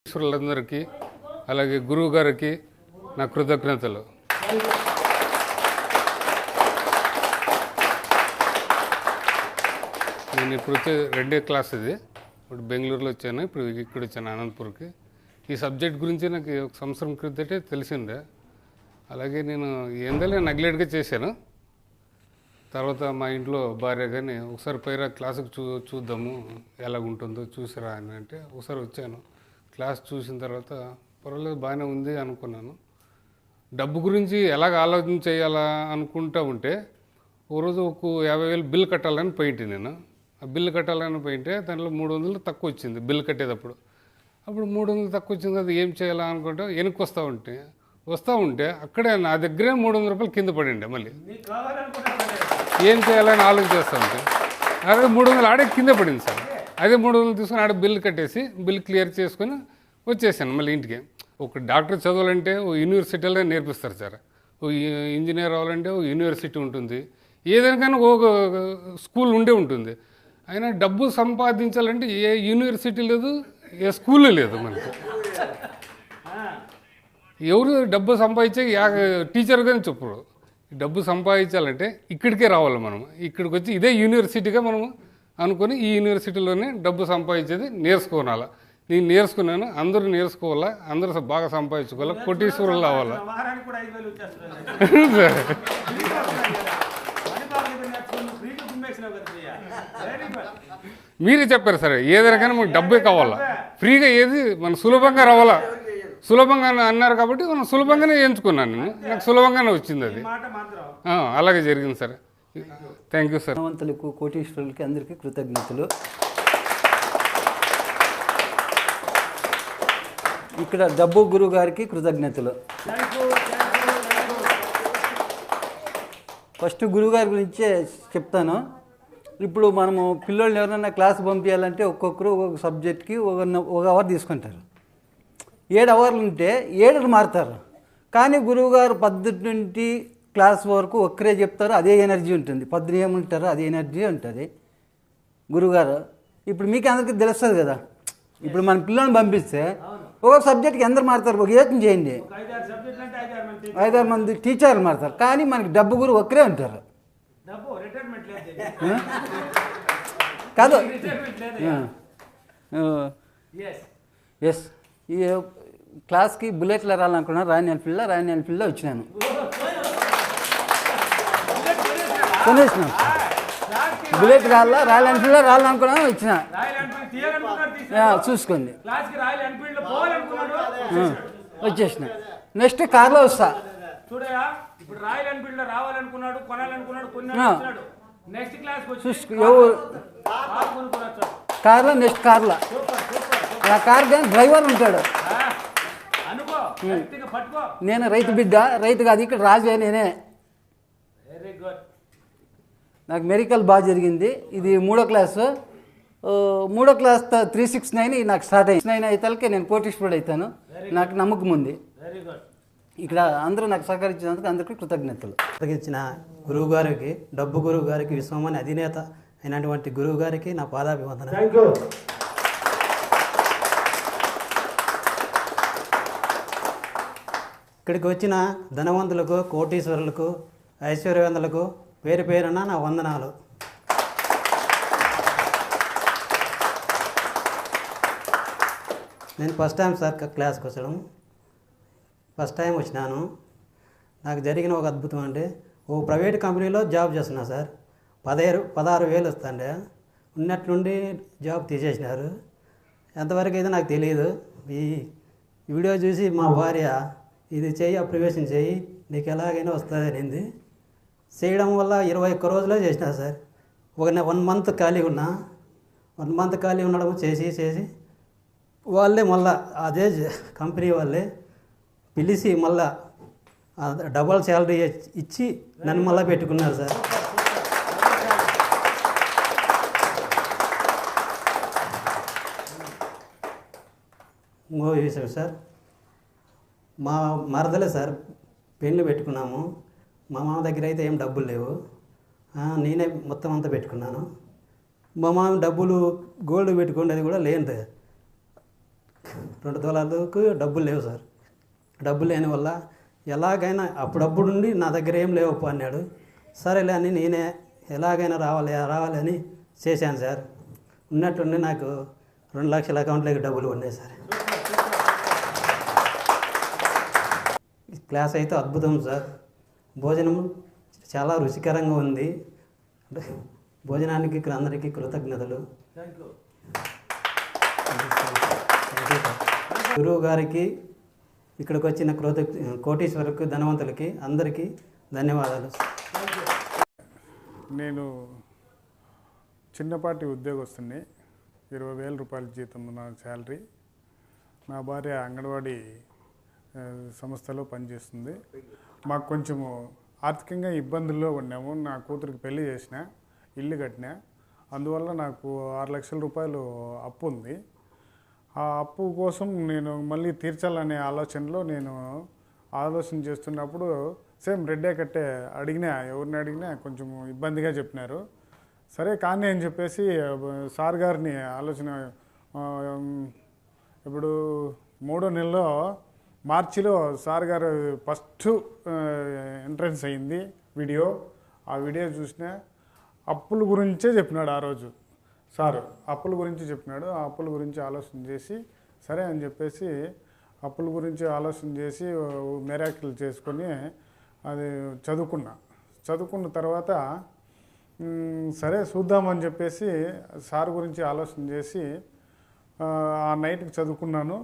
ఈశ్వరులందరికీ అలాగే గురువు గారికి నా కృతజ్ఞతలు. నేను ఇప్పుడు వచ్చే 2వ క్లాస్ ఇది. ఇప్పుడు బెంగళూరులో వచ్చాను, ఇప్పుడు ఇక్కడ వచ్చాను అనంతపూర్కి. ఈ సబ్జెక్ట్ గురించి నాకు ఒక సంవత్సరం క్రితటే తెలిసిందే. అలాగే నేను ఏందలే నెగ్లెక్ట్గా చేశాను. తర్వాత మా ఇంట్లో భార్య కానీ ఒకసారి పైరా క్లాసుకు చూద్దాము ఎలాగుంటుందో చూసిరా అని అంటే ఒకసారి వచ్చాను. క్లాస్ చూసిన తర్వాత పర్వాలేదు బాగానే ఉంది అనుకున్నాను. డబ్బు గురించి ఎలాగ ఆలోచన చేయాలా అనుకుంటూ ఉంటే ఓ రోజు ఒక 50,000 బిల్ కట్టాలని పోయింటి నేను. ఆ బిల్లు కట్టాలని పోయింటే దాంట్లో 300 తక్కువ వచ్చింది బిల్లు కట్టేటప్పుడు. అప్పుడు 300 తక్కువ వచ్చింది, అది ఏం చేయాలా అనుకుంటే వెనక్కి వస్తూ ఉంటే అక్కడే నా దగ్గరే 300 రూపాయలు కింద పడిండే. మళ్ళీ ఏం చేయాలని ఆలోచన చేస్తూ ఉంటే అదే 300 ఆడే కింద పడింది సార్. అదే 300 తీసుకొని ఆడ బిల్లు కట్టేసి బిల్ క్లియర్ చేసుకొని వచ్చేసాను మళ్ళీ ఇంటికి. ఒక డాక్టర్ చదవాలంటే ఓ యూనివర్సిటీలో నేర్పిస్తారు సార్. ఓ ఇంజనీర్ అవ్వాలంటే ఓ యూనివర్సిటీ ఉంటుంది, ఏదైనా కానీ ఒక స్కూల్ ఉండే ఉంటుంది. అయినా డబ్బు సంపాదించాలంటే ఏ యూనివర్సిటీ లేదు, ఏ స్కూల్ లేదు మనకి. ఎవరు డబ్బు సంపాదించే టీచర్ కానీ చెప్పరు. డబ్బు సంపాదించాలంటే ఇక్కడికే రావాలి మనం. ఇక్కడికి వచ్చి ఇదే యూనివర్సిటీగా మనం అనుకొని ఈ యూనివర్సిటీలోనే డబ్బు సంపాదించేది నేర్చుకోవాలి. నేను నేర్చుకున్నాను, అందరూ నేర్చుకోవాలా, అందరూ బాగా సంపాదించుకోవాలా, కోటీశ్వరులు అవ్వాలా. మీరే చెప్పారు సరే, ఏదైనా కానీ మనకు డబ్బే కావాలా, ఫ్రీగా ఏది మన సులభంగా రావాలా. సులభంగా అన్నారు కాబట్టి మనం సులభంగానే ఎంచుకున్నాను. నేను నాకు సులభంగానే వచ్చింది అది. అలాగే జరిగింది సార్. Thank you sir. ధనవంతులకు కోటీశ్వరులకి అందరికీ కృతజ్ఞతలు. ఇక్కడ డబ్బు గురువు గారికి కృతజ్ఞతలు. ఫస్ట్ గురువుగారి గురించే చెప్తాను. ఇప్పుడు మనము పిల్లల్ని ఎవరైనా క్లాస్ పంపించాలంటే ఒక్కొక్కరు ఒక్కొక్క సబ్జెక్ట్కి ఒక అవర్ తీసుకుంటారు. 7 అవర్లు ఉంటే 7 మారుతారు. కానీ గురువుగారు 10 క్లాస్ వరకు ఒక్కరే చెప్తారు, అదే ఎనర్జీ ఉంటుంది. 10 ఏముంటారో అదే ఎనర్జీ ఉంటుంది గురువుగారు. ఇప్పుడు మీకు అందరికీ తెలుస్తుంది కదా. ఇప్పుడు మన పిల్లల్ని పంపిస్తే ఒక్కొక్క సబ్జెక్ట్కి ఎందరు మారుతారు, ఒక యోచన చేయండి. 5-6 మంది టీచర్లు మారుతారు, కానీ మనకి డబ్బు గురువు ఒక్కరే ఉంటారు. కాదు, ఎస్. ఈ క్లాస్కి బుల్లెట్లో రావాలనుకున్నాను, రాయల్ ఎన్ఫీల్డ్లో వచ్చినాను, కొనేసినాను. బుల్లెట్ రాయల్ ఎన్ఫీల్డ్లో రావాలనుకున్నాను, వచ్చిన చూసుకోండి వచ్చేసిన. నెక్స్ట్ కార్లో వస్తా. కార్లో నెక్స్ట్ కార్లో ఆ కార్ కానీ డ్రైవర్ ఉంటాడు. నేను రైతు బిడ్డ, రైతు కాదు, ఇక్కడ రాజే నేనే. నాకు మెడికల్ బాగా జరిగింది. ఇది 3వ క్లాసు. 3వ క్లాస్ 369 నాకు స్టార్ట్ అయ్యింది. 9 అయితే నేను కోటీశ్వరుడు అవుతాను. నాకు నమ్మకం ఉంది. ఇక్కడ అందరూ నాకు సహకరించినందుకు అందరికీ కృతజ్ఞతలు. ఇచ్చిన గురువు గారికి, డబ్బు గురువు గారికి, విశ్వమని అధినేత అయినటువంటి గురువు గారికి నా పాదాభివందనం. ఇక్కడికి వచ్చిన ధనవంతులకు, కోటీశ్వరులకు, ఐశ్వర్యవంతులకు పేరు పేరున నా వందనాలు. నేను ఫస్ట్ టైం సార్ క్లాస్కి వచ్చడం, ఫస్ట్ టైం వచ్చినాను. నాకు జరిగిన ఒక అద్భుతం అంటే, ఓ ప్రైవేట్ కంపెనీలో జాబ్ చేస్తున్నా సార్. 16,000 వస్తుండే, ఉన్నట్లుండి జాబ్ తీసేసినారు. ఎంతవరకు అయితే నాకు తెలియదు. ఈ వీడియో చూసి మా భార్య, ఇది చేయి, అప్లికేషన్ చేయి, నీకు ఎలాగైనా వస్తుంది అనింది. చేయడం వల్ల 21 రోజులే చేసిన సార్. 1 మంత్ ఖాళీ ఉన్నా. 1 మంత్ ఖాళీ ఉండడం చేసి వాళ్ళే మళ్ళా అదే కంపెనీ వాళ్ళే పిలిచి మళ్ళా డబల్ శాలరీ ఇచ్చి నన్ను మళ్ళీ పెట్టుకున్నారు సార్. ఇంకో విషయం సార్, మా మరదలే సార్ పెళ్ళి పెట్టుకున్నాము. మా మామ దగ్గర అయితే ఏం డబ్బులు లేవు, నేనే మొత్తం అంతా పెట్టుకున్నాను. మా మామ డబ్బులు గోల్డ్ పెట్టుకునేది కూడా లేదు. 2 తులాలకు డబ్బులు లేవు సార్. డబ్బులు లేని వల్ల ఎలాగైనా అప్పుడప్పుడు ఉండి నా దగ్గర ఏం లేవు అన్నాడు. సరేలే అని నేనే ఎలాగైనా రావాలి అని చేశాను సార్. ఉన్నట్టుండి నాకు 2 లక్షల అకౌంట్లోకి డబ్బులు ఉన్నాయి సార్. క్లాస్ అయితే అద్భుతం సార్. భోజనం చాలా రుచికరంగా ఉంది. భోజనానికి అందరికీ కృతజ్ఞతలు. గురువు గారికి, ఇక్కడికి వచ్చిన కోటీశ్వరకు, ధనవంతులకి అందరికీ ధన్యవాదాలు. నేను చిన్నపాటి ఉద్యోగస్తుని. 20,000 రూపాయల జీతం నా శాలరీ. నా భార్య అంగన్వాడీ సంస్థలో పనిచేస్తుంది. మాకు కొంచెము ఆర్థికంగా ఇబ్బందుల్లో ఉన్నాము. నా కూతురికి పెళ్లి చేసిన, ఇల్లు కట్టినా. అందువల్ల నాకు 6 లక్షల రూపాయలు అప్పు ఉంది. ఆ అప్పు కోసం నేను మళ్ళీ తీర్చాలనే ఆలోచనలో నేను ఆలోచన చేస్తున్నప్పుడు సేమ్ రెడ్డే కట్టే ఎవరిని అడిగినా కొంచెం ఇబ్బందిగా చెప్పినారు. సరే కానీ అని చెప్పేసి సార్ గారిని ఆలోచన ఇప్పుడు 3వ నెలలో మార్చిలో సార్ గారు ఫస్ట్ ఎంట్రన్స్ అయింది వీడియో. ఆ వీడియో చూసిన అప్పుల గురించే చెప్పినాడు ఆ రోజు సారు. అప్పుల గురించి చెప్పినాడు. ఆ అప్పుల గురించి ఆలోచన చేసి సరే అని చెప్పేసి అప్పుల గురించి ఆలోచన చేసి మెరాకిల్ చేసుకొని అది చదువుకున్న తర్వాత సరే చూద్దామని చెప్పేసి సార్ గురించి ఆలోచన చేసి ఆ నైట్కి చదువుకున్నాను.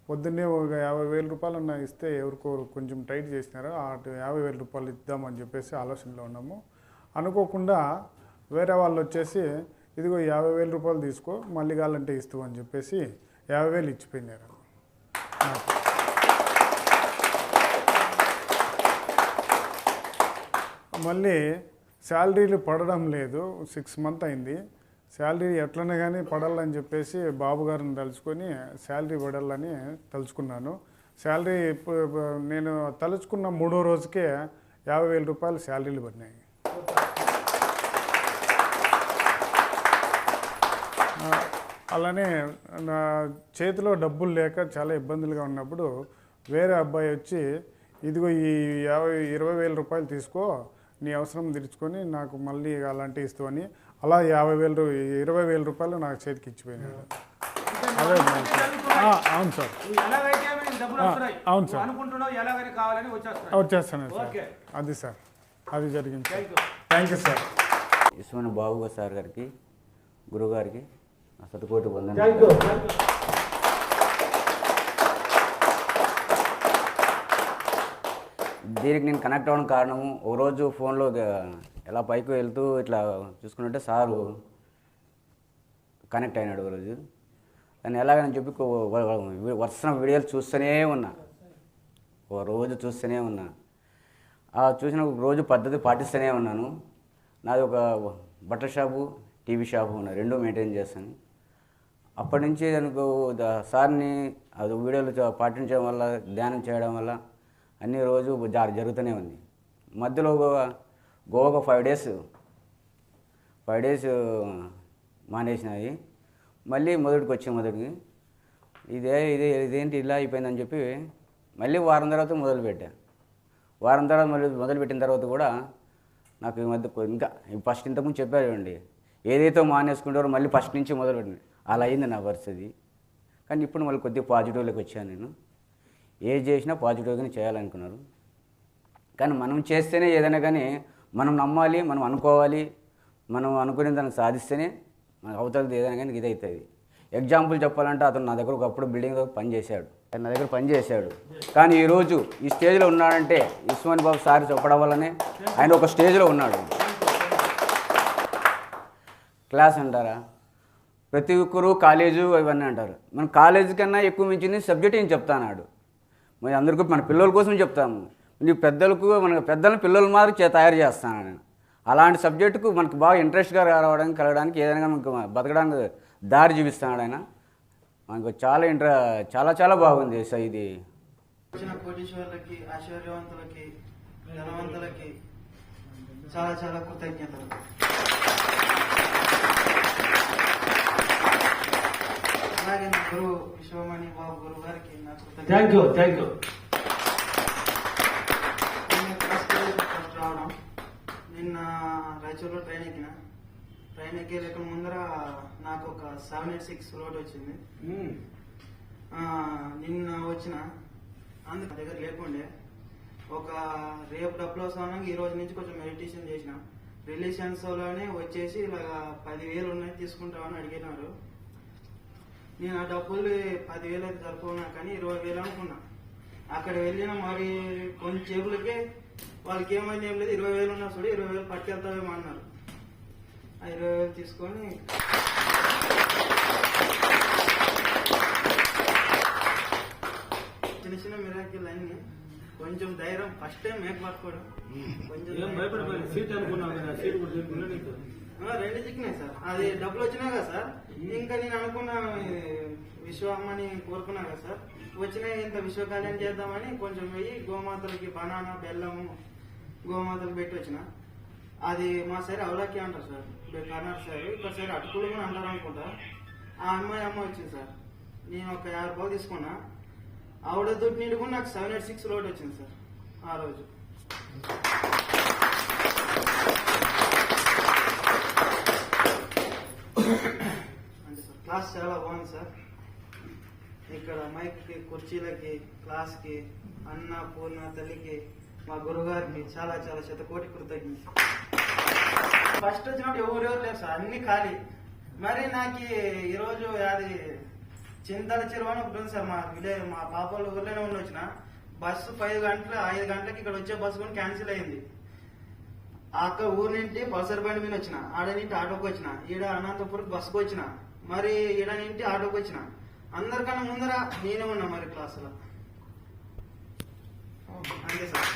పొద్దున్నే ఒక 50,000 రూపాయలు ఇస్తే ఎవరికో కొంచెం టైట్ చేసినారు. ఆ 50,000 రూపాయలు ఇద్దామని చెప్పేసి ఆలోచనలో ఉన్నాము. అనుకోకుండా వేరే వాళ్ళు వచ్చేసి ఇదిగో 50,000 రూపాయలు తీసుకో, మళ్ళీ కావాలంటే ఇస్తావు అని చెప్పేసి 50,000 ఇచ్చిపోయినారు. మళ్ళీ శాలరీలు పడడం లేదు. 6 మంత్ అయింది. శాలరీ ఎట్లనే కానీ పడాలని చెప్పేసి బాబు గారిని తలుచుకొని శాలరీ పడాలని తలుచుకున్నాను. శాలరీ నేను తలుచుకున్న 3వ రోజుకే 50,000 రూపాయలు శాలరీలు పడినాయి. అలానే నా చేతిలో డబ్బులు లేక చాలా ఇబ్బందులుగా ఉన్నప్పుడు వేరే అబ్బాయి వచ్చి ఇదిగో ఈ 20,000 రూపాయలు తీసుకో, నీ అవసరం తీర్చుకొని నాకు మళ్ళీ అలాంటివి ఇస్తావని అలా 20,000 రూపాయలు నాకు చేతికి ఇచ్చిపోయినాడు. అదే అవును సార్, అవును సార్, వచ్చేస్తాను సార్. అది సార్, అది జరిగింది. Thank you sir. Isman Babu sir గారికి, గురువుగారికి నా శతకోటి వందనాలు. దీనికి నేను కనెక్ట్ అవ్వడం కారణము, ఓ రోజు ఫోన్లో ఎలా పైకి వెళ్తూ ఇట్లా చూసుకున్నట్టే సారు కనెక్ట్ అయినాడు. ఒక రోజు దాన్ని ఎలాగని చెప్పి వరుస వీడియోలు చూస్తూనే ఉన్నా, ఓ రోజు చూస్తూనే ఉన్నా. చూసిన రోజు పద్ధతి పాటిస్తూనే ఉన్నాను. నాది ఒక బట్టల షాపు, టీవీ షాపు ఉన్న 2 మెయింటైన్ చేస్తాను. అప్పటి నుంచి దానికి సార్ని అది వీడియోలు పాటించడం వల్ల, ధ్యానం చేయడం వల్ల అన్ని రోజు జరుగుతూనే ఉంది. మధ్యలో గోవాకు 5 డేస్ మానేసినది. మళ్ళీ మొదటికి ఇదేంటి ఇలా అయిపోయిందని చెప్పి మళ్ళీ వారం తర్వాత మొదలుపెట్టా. వారం తర్వాత మొదలుపెట్టిన తర్వాత కూడా నాకు ఈ మధ్య ఇంకా ఫస్ట్ ఇంతకుముందు చెప్పారండి, ఏదైతే మానేసుకుంటారో మళ్ళీ ఫస్ట్ నుంచి మొదలుపెట్టింది. అలా అయింది నా పరిస్థితి. కానీ ఇప్పుడు మళ్ళీ కొద్దిగా పాజిటివ్లోకి వచ్చాను. నేను ఏది చేసినా పాజిటివ్గానే చేయాలనుకున్నారు. కానీ మనం చేస్తేనే ఏదైనా కానీ మనం నమ్మాలి, మనం అనుకోవాలి, మనం అనుకునే దాన్ని సాధిస్తేనే మన అవతలది ఏదైనా కానీ ఇది అవుతుంది. ఎగ్జాంపుల్ చెప్పాలంటే అతను నా దగ్గర ఒకప్పుడు బిల్డింగ్లో పనిచేశాడు. కానీ ఈరోజు ఈ స్టేజ్లో ఉన్నాడంటే ఇస్మాన్ బాబు సార్ చెప్పడం వల్లనే ఆయన ఒక స్టేజ్లో ఉన్నాడు. క్లాస్ అంటారా, ప్రతి ఒక్కరూ కాలేజు ఇవన్నీ అంటారు. మన కాలేజీ కన్నా ఎక్కువ మించింది సబ్జెక్ట్ ఏం చెప్తాన్నాడు. మరి అందరికీ మన పిల్లల కోసం చెప్తాము. నీ పెద్దలను పిల్లల మాదిరి తయారు చేస్తాను నేను. అలాంటి సబ్జెక్టుకు మనకు బాగా ఇంట్రెస్ట్గా కలగడానికి ఏదైనా మనకు బతకడానికి దారి చూపిస్తున్నాడు ఆయన. మనకు చాలా బాగుంది సార్. ఇది వచ్చిన కోటీశ్వరులకి, ఐశ్వర్యవంతులకి, ధనవంతులకి చాలా కృతజ్ఞతలు. అలాగే నా గురువు విశ్వమణి బాబు గురువు గారికి నా thank you thank you. First రావడం నిన్న రాయచూరులో ట్రైన్ ఎక్కే ముందర నాకు ఒక 786 లోడ్ వచ్చింది. నిన్న వచ్చిన అందుకు దగ్గర లేకుండే ఒక రేపు డబ్బులు వస్తాను. ఈ రోజు నుంచి కొంచెం మెడిటేషన్ చేసిన. రిలేషన్స్ లోనే వచ్చేసి ఇలాగా 10,000 ఉన్నాయి తీసుకుంటామని అడిగినారు. నేను ఆ డబ్బులు 10,000 అయితే సరిపోనా కానీ 20,000 అనుకున్నా. అక్కడ వెళ్ళిన మరి కొన్ని చేపులకే వాళ్ళకి ఏమైంది ఏం లేదు, 20,000 ఉన్నా చూడు 20,000 పట్టుకెళ్తావేమో అన్నారు. ఆ 20,000 తీసుకొని చిన్న చిన్న మిరాకిల్ అన్ని కొంచెం ధైర్యం. ఫస్ట్ టైం మేక పట్టుకోవడం కొంచెం సీట్ అనుకున్నావు కదా, సీట్ కూడా చెప్పుకున్నా నీకు. 2 చిక్కినాయి సార్. అది డబ్బులు వచ్చినాయి కదా సార్. ఇంకా నేను అనుకున్న విశ్వమ్మని కోరుకున్నా కదా సార్. వచ్చినాయి ఇంత విశ్వ కళ్యాణం చేద్దామని కొంచెం పోయి గోమాతలకి బనానా బెల్లము గోమాతలు పెట్టి వచ్చిన. అది మా సైడ్ అవలాకి అంటారు సార్, కర్ణాటక సైడ్. ఇక్కడ సైడ్ అటుకులు కూడా అంటారు అనుకుంటా. ఆ అమ్మాయి అమ్మ వచ్చింది సార్. నేను ఒక 50 రూపాయలు తీసుకున్నా. ఆవిడ దుడ్డు నీడు కూడా నాకు 786 లోడ్ వచ్చింది సార్ ఆ రోజు. అంటే సార్ క్లాస్ చాలా బాగుంది సార్. ఇక్కడ మైక్కి కుర్చీలకి క్లాస్కి అన్న పూర్ణ తల్లికి మా గురుగారికి చాలా చాలా శతకోటి కృతజ్ఞత. ఫస్ట్ వచ్చినప్పుడు ఎవరెవరు లేరు సార్, అన్ని ఖాళీ. మరి నాకు ఈరోజు అది చింతల చెరువు అని ఒకటి ఉంది సార్. మా పాపల ఊర్లోనే ఉండి వచ్చిన. బస్సు 5 గంటలకి ఇక్కడ వచ్చే బస్సు కూడా క్యాన్సిల్ అయింది. అక్కడ ఊరు నుండి పల్సర్ బండి మీద వచ్చిన. ఆడ నుండి ఆటోకి వచ్చిన. ఈడ అనంతపురం బస్సుకు వచ్చిన. మరి ఈడ నుండి ఆటోకి వచ్చిన. అందరికన్నా ముందర నేనే ఉన్నా మరి క్లాసులో. అంతే సార్.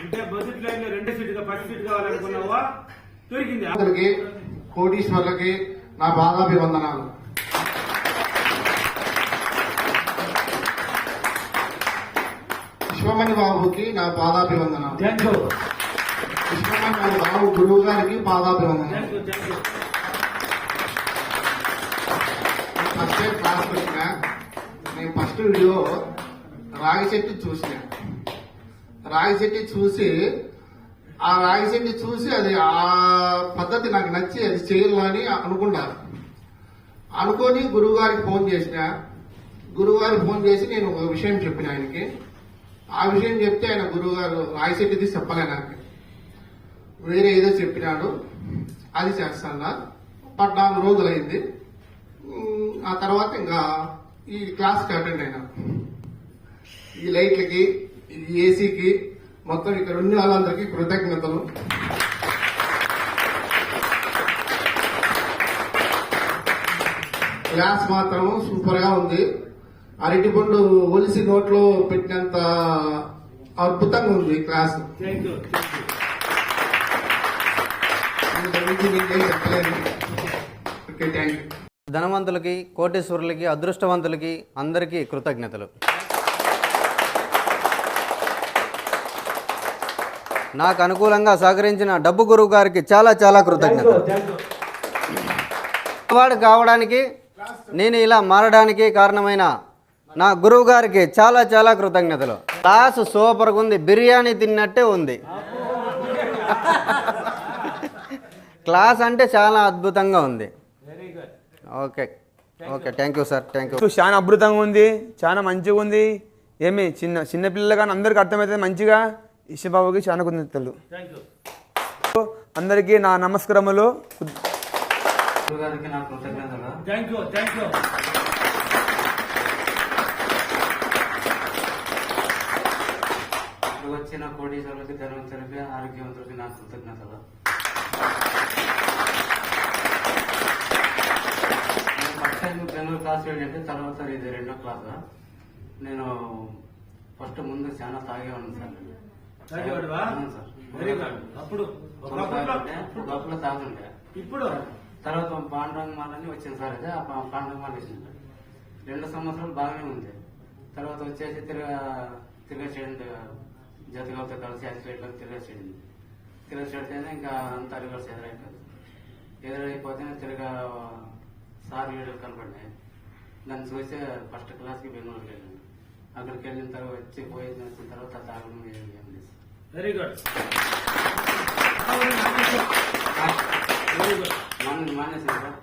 అంటే బడ్జెట్ లైన్ లో 2 సీట్ ఫస్ట్ సీట్ కావాలనుకున్నావా, దొరికింది. అందరికి కోటీశ్వర్లకి నా పాదాభివందనాలు. విశ్వమణి బాబుకి నా పాదాభివందనాలు. థ్యాంక్ యూ విశ్వమణి బాబు గురువు గారికి పాదాభివందనాలు. Thank you thank you. First time class వచ్చిన నేను ఫస్ట్ వీడియో రాగి చెట్టు చూసిన. రాగి చెట్టు చూసి అది ఆ పద్ధతి నాకు నచ్చి అది చేయాలని అనుకున్నాను. అనుకొని గురువుగారికి ఫోన్ చేసిన. గురువుగారికి ఫోన్ చేసి నేను ఒక విషయం చెప్పిన ఆయనకి. ఆ విషయం చెప్తే ఆయన గురువుగారు రాగి చెట్టుది చెప్పలే, నాకు వేరే ఏదో చెప్పినాడు. అది చేస్తాను. 14 రోజులైంది. ఆ తర్వాత ఇంకా ఈ క్లాస్కి అటెండ్ అయినా. ఈ లైట్లకి ఈ ఏసీకి మొత్తం ఇక్కడ ఉన్న వాళ్ళందరికీ కృతజ్ఞతలు. క్లాస్ మాత్రం సూపర్ గా ఉంది. అరటిపండు ఒలిసి నోట్లో పెట్టినంత అద్భుతంగా ఉంది క్లాస్. థ్యాంక్ యూ మీకేం చెప్పలేదు. Okay, thank you. ధనవంతులకి, కోటీశ్వరులకి, అదృష్టవంతులకి అందరికీ కృతజ్ఞతలు. నాకు అనుకూలంగా సహకరించిన డబ్బు గురువు గారికి చాలా చాలా కృతజ్ఞతలు. వాడు కావడానికి, నేను ఇలా మారడానికి కారణమైన నా గురువు గారికి చాలా చాలా కృతజ్ఞతలు. క్లాస్ సూపర్గా ఉంది, బిర్యానీ తిన్నట్టే ఉంది. క్లాస్ అంటే చాలా అద్భుతంగా ఉంది. Okay okay, thank you sir, thank you. చాలా అద్భుతంగా ఉంది, చాలా మంచిగా ఉంది. ఏమి చిన్న పిల్లలు కానీ అందరికీ అర్థమవుతుంది మంచిగా. ఈశ్వబాబుకి చాలా కృతజ్ఞతలు. అందరికీ నా నమస్కారములు. గురుగారికి నా కృతజ్ఞతలు. Thank you thank you. వచ్చిన కోటీశ్వరులకి, ధనవంతులకి, ఆరోగ్యవంతులకి నా కృతజ్ఞతలు. ఫస్ట్ టైం బెంగళూరు క్లాస్ వెళ్ళి తర్వాత ఇది 2వ క్లాస్. నేను ఫస్ట్ ముందు చాలా తాగే ఉన్నాను సార్. Very good. అప్పుడు ఒకప్పుడు తాగుండే. ఇప్పుడు తర్వాత పాండురంగ మాలని వచ్చింది సార్. అయితే ఆ పాండురంగ మాల వేసింది. 2 సంవత్సరాలు బాగానే ఉంది. తర్వాత వచ్చేసి తిరగచేయండి జతగాలతో కలిసి యాక్సిడెంట్లో తిరగచేయండి. తిరగచేడితేనే ఇంకా అంతా రివర్స్ ఎదురైపోయింది. ఎదురైపోతే తిరగా సార్ లీడర్ కనపడ్డాయి. దాన్ని చూసి ఫస్ట్ క్లాస్కి బెంగళూరుకి వెళ్ళాను. అక్కడికి వెళ్ళిన తర్వాత వచ్చిన తర్వాత తాగడం ఏం లేదు. Very good. మానేసాను సార్.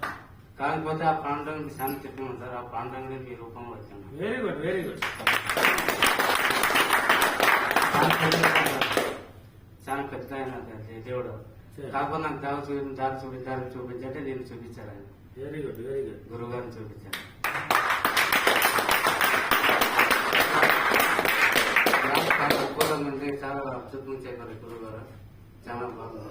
కాకపోతే ఆ ప్రాంతానికి శాంతి చెప్పాను సార్. ఆ ప్రాంతానికి మీ రూపంలో వచ్చాను. Very good, very good. చాలా పెద్ద ఆయన దేవుడు. కాకపోతే నాకు దారి చూపించంటే నేను చూపించారు ఆయన. Very good, very good. గురువు గారిని చూపించారు. చాలా అద్భుతంగా చెప్పారు గురువు గారు. చాలా బాగుంది.